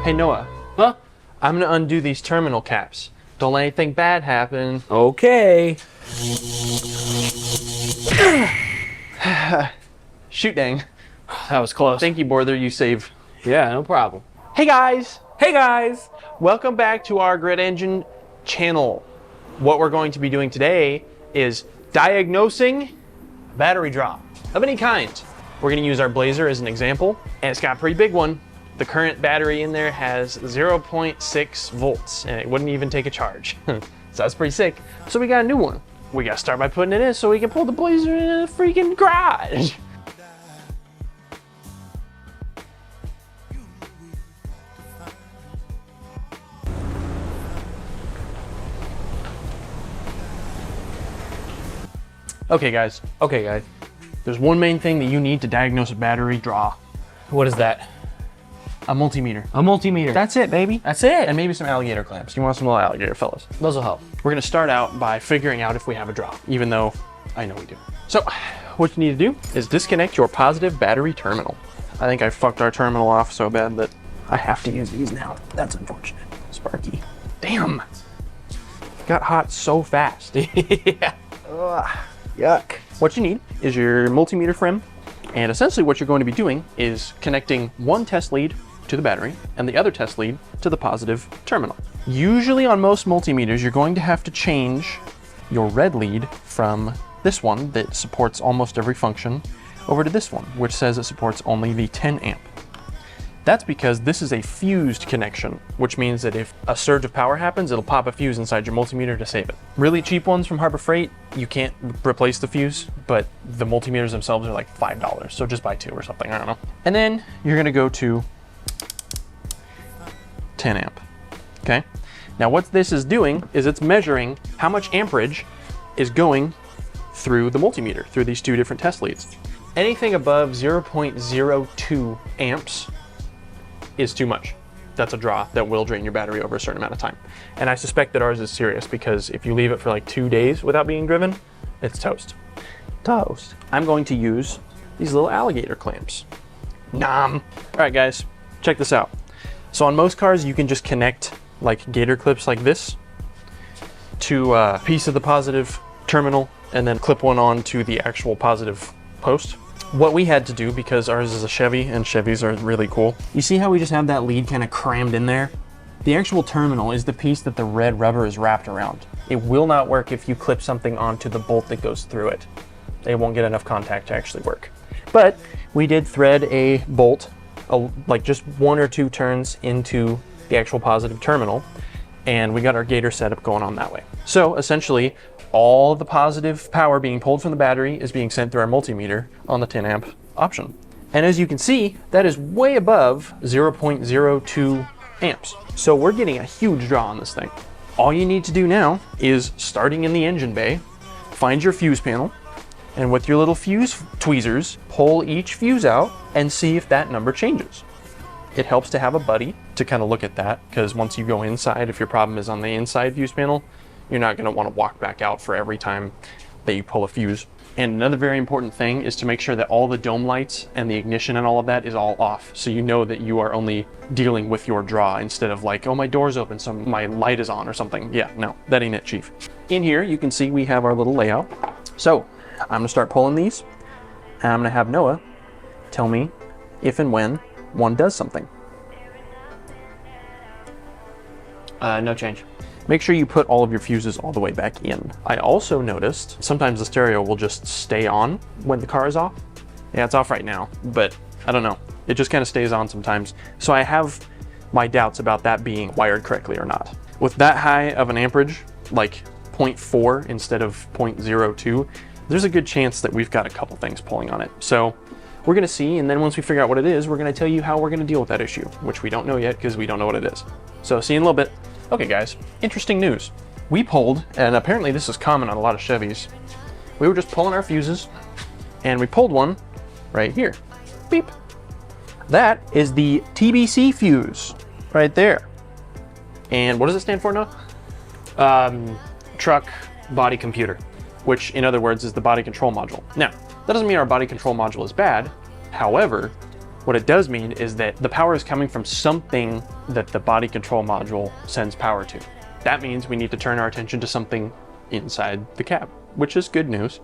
Hey Noah. Huh? I'm gonna undo these terminal caps. Don't let anything bad happen. Okay. Shoot dang. That was close. Thank you, Borther, you save. Yeah, no problem. Hey guys! Hey guys! Welcome back to our Grid Engine channel. What we're going to be doing today is diagnosing battery drop of any kind. We're gonna use our Blazer as an example, and it's got a pretty big one. The current battery in there has 0.6 volts, and it wouldn't even take a charge. So that's pretty sick. So we got a new one. We gotta start by putting it in so we can pull the Blazer in a freaking garage. Okay guys, there's one main thing that you need to diagnose a battery draw. What is that? A multimeter. A multimeter. That's it, baby. That's it. And maybe some alligator clamps. You want some little alligator fellas? Those will help. We're gonna start out by figuring out if we have a draw, even though I know we do. So what you need to do is disconnect your positive battery terminal. I think I fucked our terminal off so bad that I have to use these now. That's unfortunate. Sparky. Damn. Got hot so fast. Yeah. Ugh, yuck. What you need is your multimeter frame, and essentially what you're going to be doing is connecting one test lead to the battery and the other test lead to the positive terminal. Usually on most multimeters, you're going to have to change your red lead from this one that supports almost every function over to this one, which says it supports only the 10 amp. That's because this is a fused connection, which means that if a surge of power happens, it'll pop a fuse inside your multimeter to save it. Really cheap ones from Harbor Freight, you can't replace the fuse, but the multimeters themselves are like $5, so just buy two or something, I don't know. And then you're gonna go to 10 amp, okay? Now what this is doing is it's measuring how much amperage is going through the multimeter, through these two different test leads. Anything above 0.02 amps is too much. That's a draw that will drain your battery over a certain amount of time. And I suspect that ours is serious because if you leave it for like 2 days without being driven, it's toast. Toast. I'm going to use these little alligator clamps. Nom. All right guys, check this out. So on most cars, you can just connect like gator clips like this to a piece of the positive terminal and then clip one on to the actual positive post. What we had to do, because ours is a Chevy and Chevys are really cool. You see how we just have that lead kind of crammed in there? The actual terminal is the piece that the red rubber is wrapped around. It will not work if you clip something onto the bolt that goes through it. It won't get enough contact to actually work. But we did thread a bolt, like just 1 or 2 turns into the actual positive terminal, and we got our gator setup going on that way. So essentially, all the positive power being pulled from the battery is being sent through our multimeter on the 10 amp option. And as you can see, that is way above 0.02 amps. So we're getting a huge draw on this thing. All you need to do now is, starting in the engine bay, find your fuse panel, and with your little fuse tweezers, pull each fuse out and see if that number changes. It helps to have a buddy to kind of look at that, because once you go inside, if your problem is on the inside fuse panel, you're not going to want to walk back out for every time that you pull a fuse. And another very important thing is to make sure that all the dome lights and the ignition and all of that is all off, so you know that you are only dealing with your draw instead of like, oh, my door's open so my light is on or something. Yeah, no, that ain't it, chief. In here you can see we have our little layout. So I'm going to start pulling these, and I'm going to have Noah tell me if and when one does something. No change. Make sure you put all of your fuses all the way back in. I also noticed sometimes the stereo will just stay on when the car is off. Yeah, it's off right now, but I don't know. It just kind of stays on sometimes. So I have my doubts about that being wired correctly or not. With that high of an amperage, like 0.4 instead of 0.02, there's a good chance that we've got a couple things pulling on it. So we're gonna see, and then once we figure out what it is, we're gonna tell you how we're gonna deal with that issue, which we don't know yet because we don't know what it is. So see you in a little bit. Okay guys, interesting news. We pulled, and apparently this is common on a lot of Chevys, we were just pulling our fuses, and we pulled one right here. Beep. That is the TBC fuse right there. And what does it stand for now? Truck body computer. Which in other words is the body control module. Now, that doesn't mean our body control module is bad. However, What it does mean is that the power is coming from something that the body control module sends power to. That means we need to turn our attention to something inside the cab, which is good news.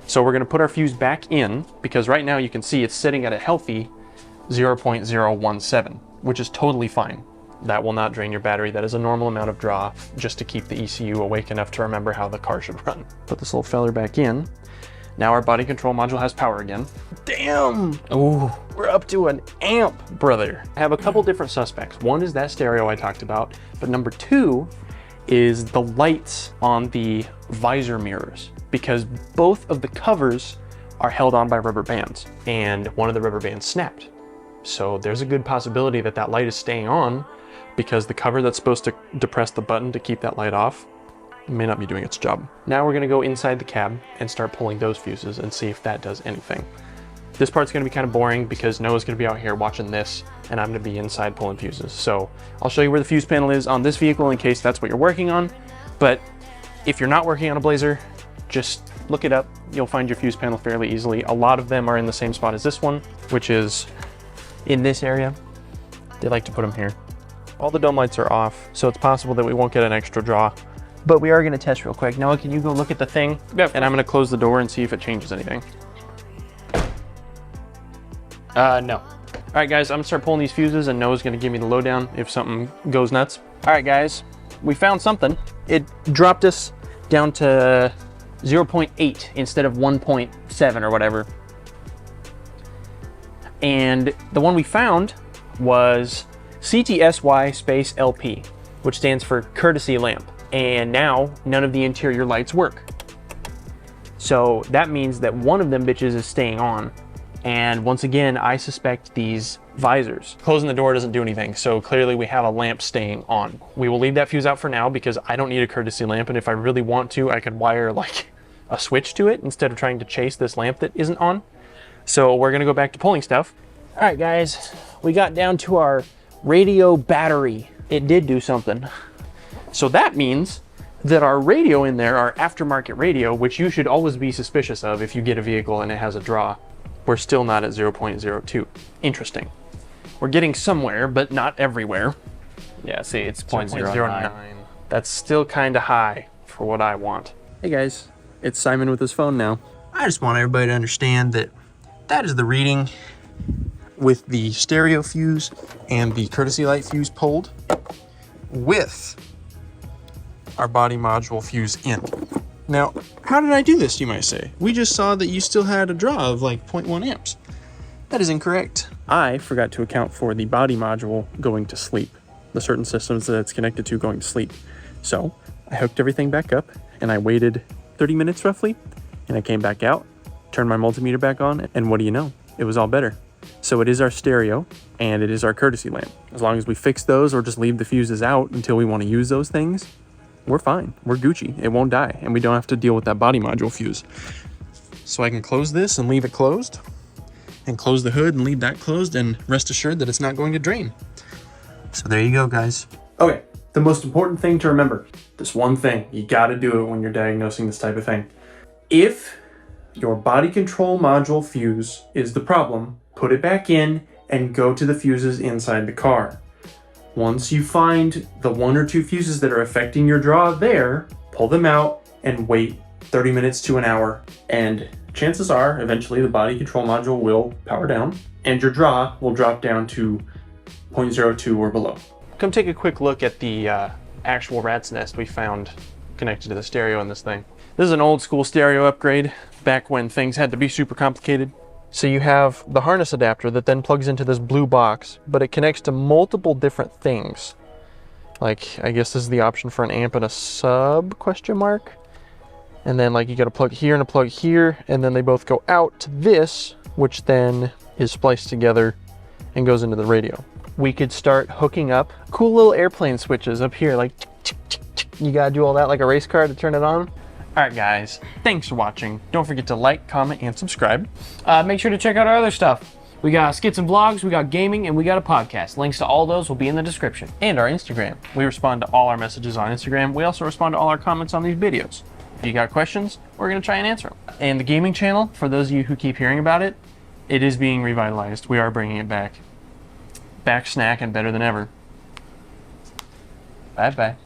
So we're going to put our fuse back in, because right now you can see it's sitting at a healthy 0.017, which is totally fine. That will not drain your battery. That is a normal amount of draw just to keep the ECU awake enough to remember how the car should run. Put this little feller back in. Now our body control module has power again. Damn! Ooh, we're up to an amp, brother. I have a couple different suspects. One is that stereo I talked about, but number two is the lights on the visor mirrors, because both of the covers are held on by rubber bands, and one of the rubber bands snapped. So there's a good possibility that that light is staying on because the cover that's supposed to depress the button to keep that light off may not be doing its job. Now we're gonna go inside the cab and start pulling those fuses and see if that does anything. This part's gonna be kind of boring because Noah's gonna be out here watching this and I'm gonna be inside pulling fuses. So I'll show you where the fuse panel is on this vehicle in case that's what you're working on. But if you're not working on a Blazer, just look it up. You'll find your fuse panel fairly easily. A lot of them are in the same spot as this one, which is in this area. They like to put them here. All the dome lights are off, so it's possible that we won't get an extra draw, but we are gonna test real quick. Noah, can you go look at the thing? Yep. And I'm gonna close the door and see if it changes anything. No. All right, guys, I'm gonna start pulling these fuses and Noah's gonna give me the lowdown if something goes nuts. All right, guys, we found something. It dropped us down to 0.8 instead of 1.7 or whatever. And the one we found was CTSY space LP, which stands for courtesy lamp. And now none of the interior lights work. So that means that one of them bitches is staying on. And once again, I suspect these visors. Closing the door doesn't do anything, so clearly we have a lamp staying on. We will leave that fuse out for now because I don't need a courtesy lamp, and if I really want to, I could wire like a switch to it instead of trying to chase this lamp that isn't on. So we're gonna go back to pulling stuff. All right, guys, we got down to our radio battery. It did do something. So that means that our radio in there, our aftermarket radio, which you should always be suspicious of if you get a vehicle and it has a draw, we're still not at 0.02. Interesting. We're getting somewhere, but not everywhere. Yeah, see, it's 0.09. 0.09. That's still kind of high for what I want. Hey guys, it's Simon with his phone now. I just want everybody to understand that that is the reading with the stereo fuse and the courtesy light fuse pulled with our body module fuse in. Now, how did I do this, you might say? We just saw that you still had a draw of like 0.1 amps. That is incorrect. I forgot to account for the body module going to sleep, the certain systems that it's connected to going to sleep. So I hooked everything back up and I waited 30 minutes roughly, and I came back out, turned my multimeter back on, and what do you know? It was all better. So it is our stereo and it is our courtesy lamp. As long as we fix those or just leave the fuses out until we want to use those things, we're fine. We're Gucci. It won't die, and we don't have to deal with that body module fuse. So I can close this and leave it closed, and close the hood and leave that closed, and rest assured that it's not going to drain. So there you go, guys. Okay, the most important thing to remember, this one thing, you gotta do it when you're diagnosing this type of thing. If your body control module fuse is the problem, put it back in and go to the fuses inside the car. Once you find the 1 or 2 fuses that are affecting your draw there, pull them out and wait 30 minutes to an hour. And chances are, eventually the body control module will power down and your draw will drop down to 0.02 or below. Come take a quick look at the actual rat's nest we found connected to the stereo in this thing. This is an old school stereo upgrade, back when things had to be super complicated. So you have the harness adapter that then plugs into this blue box, but it connects to multiple different things. Like, I guess this is the option for an amp and a sub, question mark. And then like you got a plug here and a plug here, and then they both go out to this, which then is spliced together and goes into the radio. We could start hooking up cool little airplane switches up here, like you gotta do all that like a race car to turn it on. All right, guys, thanks for watching. Don't forget to like, comment, and subscribe. Make sure to check out our other stuff. We got skits and vlogs, we got gaming, and we got a podcast. Links to all those will be in the description. And our Instagram. We respond to all our messages on Instagram. We also respond to all our comments on these videos. If you got questions, we're gonna try and answer them. And the gaming channel, for those of you who keep hearing about it, It is being revitalized. We are bringing it back. Back snack and better than ever. Bye-bye.